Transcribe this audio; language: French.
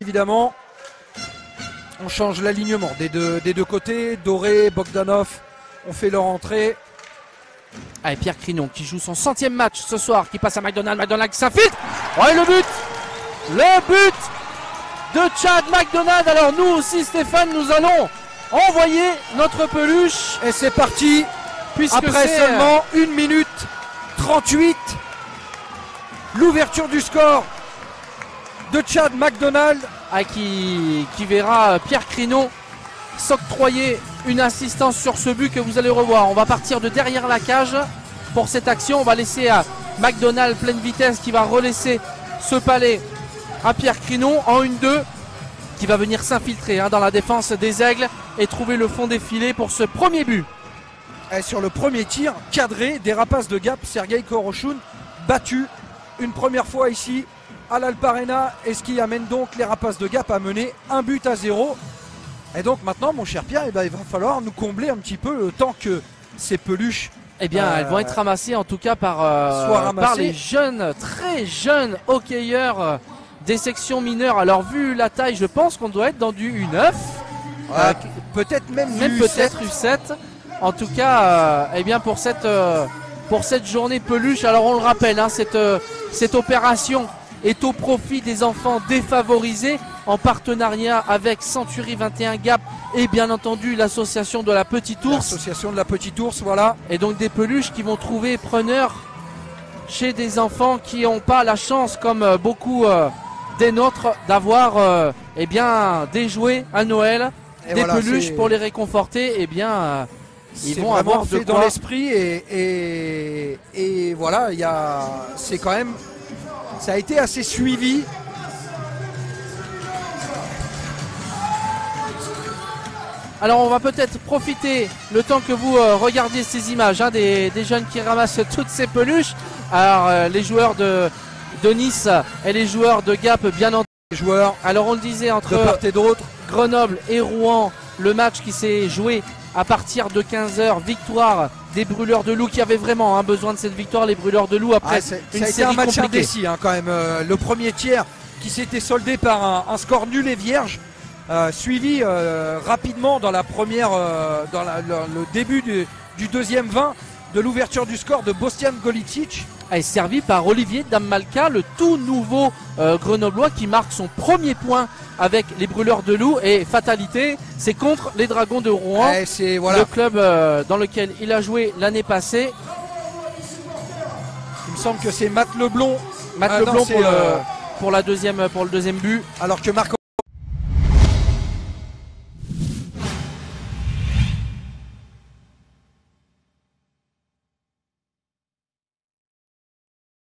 Évidemment, on change l'alignement des deux côtés. Doré, Bogdanov ont fait leur entrée. Allez, Pierre Crinon qui joue son 100e match ce soir, qui passe à McDonald. McDonald qui s'infiltre. Oh, et le but de Chad McDonald. Alors nous aussi, Stéphane, nous allons envoyer notre peluche. Et c'est parti. Puisque après seulement 1 minute 38. L'ouverture du score de Chad McDonald. Qui verra Pierre Crinon s'octroyer une assistance sur ce but que vous allez revoir. On va partir de derrière la cage pour cette action. On va laisser à McDonald pleine vitesse qui va relaisser ce palais à Pierre Crinon en 1-2 qui va venir s'infiltrer dans la défense des Aigles et trouver le fond des filets pour ce premier but. Et sur le premier tir cadré des Rapaces de Gap, Sergueï Korochoun battu une première fois ici à l'Alparena, et ce qui amène donc les Rapaces de Gap à mener 1-0. Et donc maintenant, mon cher Pierre, il va falloir nous combler un petit peu le temps que ces peluches elles vont être ramassées en tout cas par les jeunes, très jeunes hockeyeurs des sections mineures. Alors vu la taille, je pense qu'on doit être dans du U9, peut-être même peut-être U7. En tout cas, pour cette journée peluche, alors on le rappelle, cette opération est au profit des enfants défavorisés en partenariat avec Century 21 Gap et bien entendu l'association de la Petite Ours. L'association de la Petite Ours, voilà. Et donc des peluches qui vont trouver preneurs chez des enfants qui n'ont pas la chance, comme beaucoup des nôtres, d'avoir des jouets à Noël, et des peluches pour les réconforter. Ils vont avoir de dans l'esprit et voilà, c'est quand même, ça a été assez suivi. Alors on va peut-être profiter le temps que vous regardiez ces images des jeunes qui ramassent toutes ces peluches. Alors les joueurs de Nice et les joueurs de Gap, bien entendu. Les joueurs, alors on le disait, entre de part et d'autre, Grenoble et Rouen, le match qui s'est joué à partir de 15h, victoire des Brûleurs de Loup qui avaient vraiment besoin de cette victoire. Les Brûleurs de Loup après une série un match compliquée. indécis quand même. Le premier tiers qui s'était soldé par un score nul et vierge, suivi rapidement dans la première, le début du deuxième 20 de l'ouverture du score de Bostian Golicic. Est servi par Olivier Dammalka, le tout nouveau grenoblois qui marque son premier point avec les Brûleurs de Loup. Et fatalité, c'est contre les Dragons de Rouen, le club dans lequel il a joué l'année passée. Il me semble que c'est Matt Leblond. Pour le deuxième but. Alors que Marc